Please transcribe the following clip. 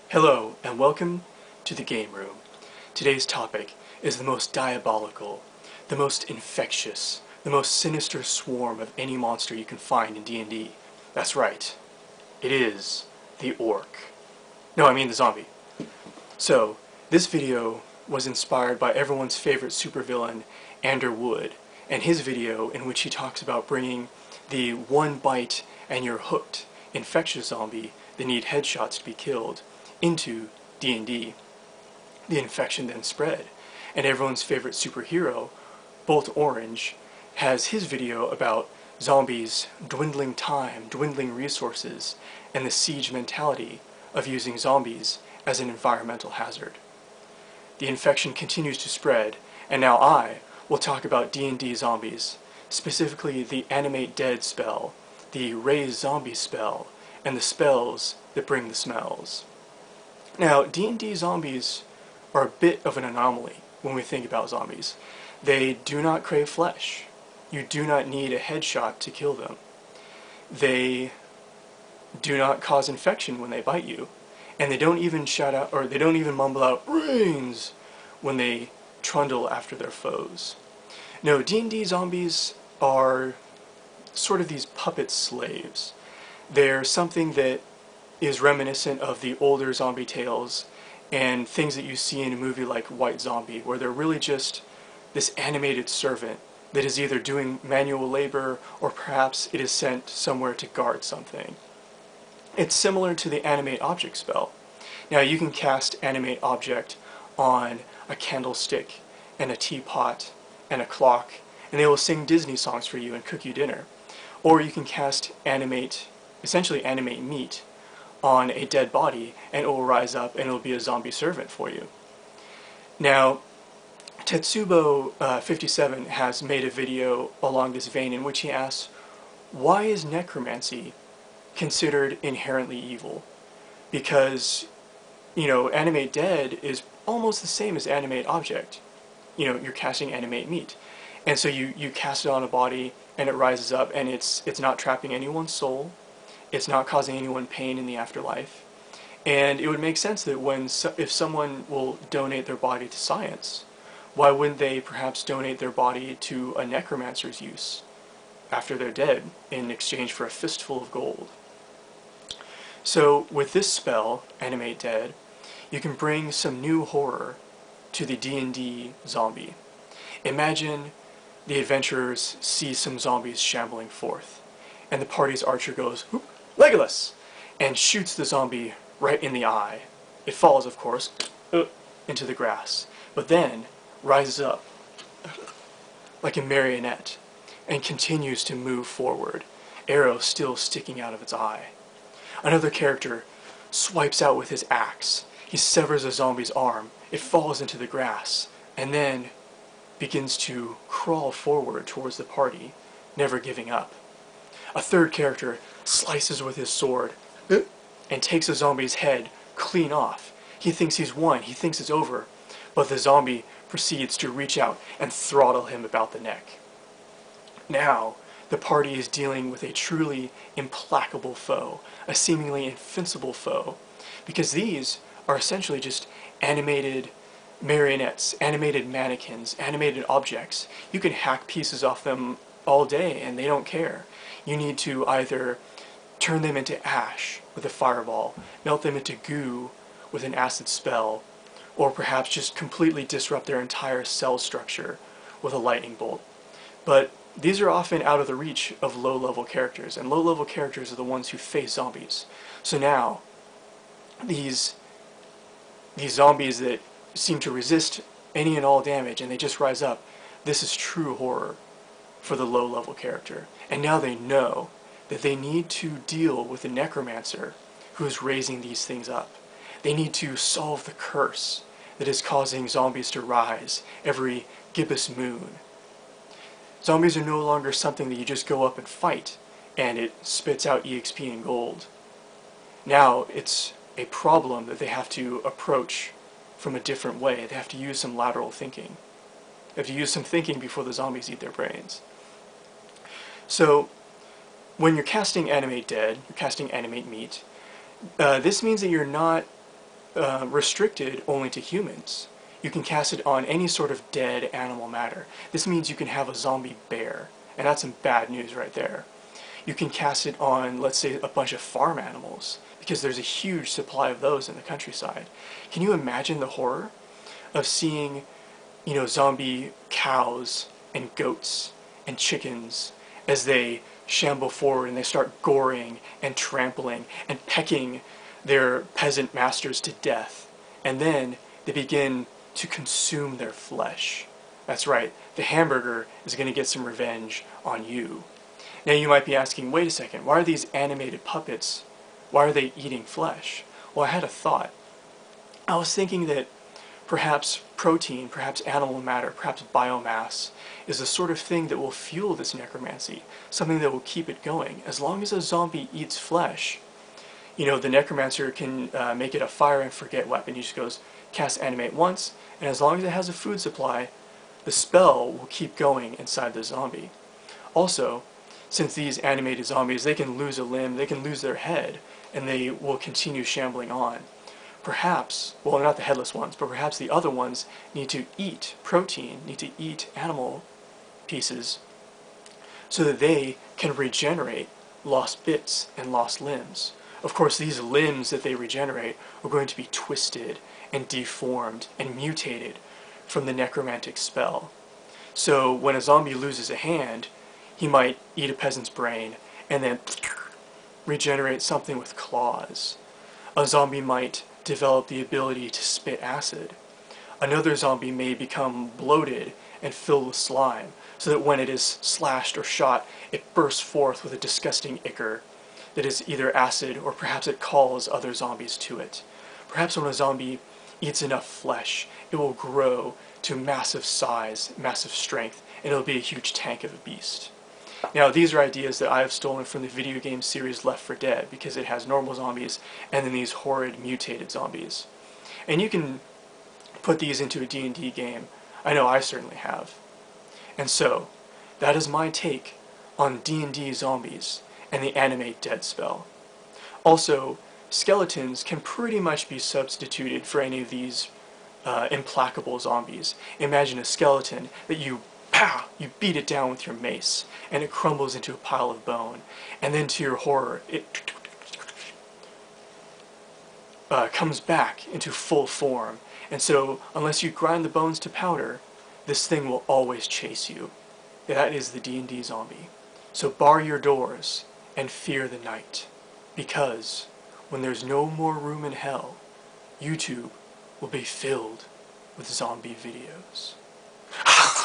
Hello, and welcome to the Game Room. Today's topic is the most diabolical, the most infectious, the most sinister swarm of any monster you can find in D&D. That's right, it is the orc. No, I mean the zombie. So, this video was inspired by everyone's favorite supervillain, Ander Wood, and his video in which he talks about bringing the one bite and you're hooked infectious zombie that need headshots to be killed into D&D. The infection then spread, and everyone's favorite superhero, Bolt Orange, has his video about zombies, dwindling time, dwindling resources, and the siege mentality of using zombies as an environmental hazard. The infection continues to spread, and now I will talk about D&D zombies, specifically the Animate Dead spell, the Raise Zombie spell, and the spells that bring the smells. Now, D&D zombies are a bit of an anomaly when we think about zombies. They do not crave flesh. You do not need a headshot to kill them. They do not cause infection when they bite you, and they don't even shout out, or they don't even mumble out "Brains" when they trundle after their foes. No, D&D zombies are sort of these puppet slaves. They're something that is reminiscent of the older zombie tales and things that you see in a movie like White Zombie, where they're really just this animated servant that is either doing manual labor or perhaps it is sent somewhere to guard something. It's similar to the Animate Object spell. Now you can cast Animate Object on a candlestick and a teapot and a clock, and they will sing Disney songs for you and cook you dinner. Or you can cast essentially animate meat on a dead body, and it will rise up and it will be a zombie servant for you. Now, Tetsubo57 has made a video along this vein in which he asks, why is necromancy considered inherently evil? Because, Animate Dead is almost the same as Animate Object. You're casting Animate Meat. And so you cast it on a body and it rises up, and it's not trapping anyone's soul. It's not causing anyone pain in the afterlife. And it would make sense that if someone will donate their body to science, why wouldn't they perhaps donate their body to a necromancer's use after they're dead in exchange for a fistful of gold? So with this spell, Animate Dead, you can bring some new horror to the D&D zombie. Imagine the adventurers see some zombies shambling forth, and the party's archer goes, "Whoop, Legolas!" and shoots the zombie right in the eye. It falls, of course, into the grass, but then rises up like a marionette and continues to move forward, arrow still sticking out of its eye. Another character swipes out with his axe. He severs a zombie's arm. It falls into the grass, and then begins to crawl forward towards the party, never giving up. A third character slices with his sword and takes a zombie's head clean off. He thinks he's won, he thinks it's over, but the zombie proceeds to reach out and throttle him about the neck. Now, the party is dealing with a truly implacable foe, a seemingly invincible foe, because these are essentially just animated marionettes, animated mannequins, animated objects. You can hack pieces off them all day and they don't care. You need to either turn them into ash with a fireball, melt them into goo with an acid spell, or perhaps just completely disrupt their entire cell structure with a lightning bolt. But these are often out of the reach of low-level characters, and low-level characters are the ones who face zombies. So now, these zombies that seem to resist any and all damage, and they just rise up, this is true horror for the low-level character. And now they know that they need to deal with the necromancer who's raising these things up. They need to solve the curse that is causing zombies to rise every gibbous moon. Zombies are no longer something that you just go up and fight and it spits out EXP and gold. Now it's a problem that they have to approach from a different way. They have to use some lateral thinking. They have to use some thinking before the zombies eat their brains. So when you're casting Animate Dead, you're casting Animate Meat, this means that you're not restricted only to humans. You can cast it on any sort of dead animal matter. This means you can have a zombie bear, and that's some bad news right there. You can cast it on, let's say, a bunch of farm animals, because there's a huge supply of those in the countryside. Can you imagine the horror of seeing, zombie cows and goats and chickens as they shamble forward and they start goring and trampling and pecking their peasant masters to death, and then they begin to consume their flesh? That's right, the hamburger is going to get some revenge on you. Now you might be asking, wait a second, why are these animated puppets, why are they eating flesh? Well, I had a thought. I was thinking that perhaps protein, perhaps animal matter, perhaps biomass is the sort of thing that will fuel this necromancy, something that will keep it going. As long as a zombie eats flesh, the necromancer can make it a fire and forget weapon. He just goes, cast animate once, and as long as it has a food supply, the spell will keep going inside the zombie. Also, since these animated zombies, they can lose a limb, they can lose their head, and they will continue shambling on. Perhaps, well, not the headless ones, but perhaps the other ones need to eat protein, need to eat animal pieces, so that they can regenerate lost bits and lost limbs. Of course, these limbs that they regenerate are going to be twisted and deformed and mutated from the necromantic spell. So when a zombie loses a hand, he might eat a peasant's brain and then regenerate something with claws. A zombie might develop the ability to spit acid. Another zombie may become bloated and filled with slime, so that when it is slashed or shot, it bursts forth with a disgusting ichor that is either acid or perhaps it calls other zombies to it. Perhaps when a zombie eats enough flesh, it will grow to massive size, massive strength, and it'll be a huge tank of a beast. Now, these are ideas that I have stolen from the video game series Left 4 Dead, because it has normal zombies and then these horrid mutated zombies. And you can put these into a D&D game. I know I certainly have. And so, that is my take on D&D zombies and the animate dead spell. Also, skeletons can pretty much be substituted for any of these implacable zombies. Imagine a skeleton that you beat it down with your mace, and it crumbles into a pile of bone, and then to your horror, it comes back into full form. And so, unless you grind the bones to powder, this thing will always chase you. That is the D&D zombie. So bar your doors and fear the night, because when there's no more room in hell, YouTube will be filled with zombie videos.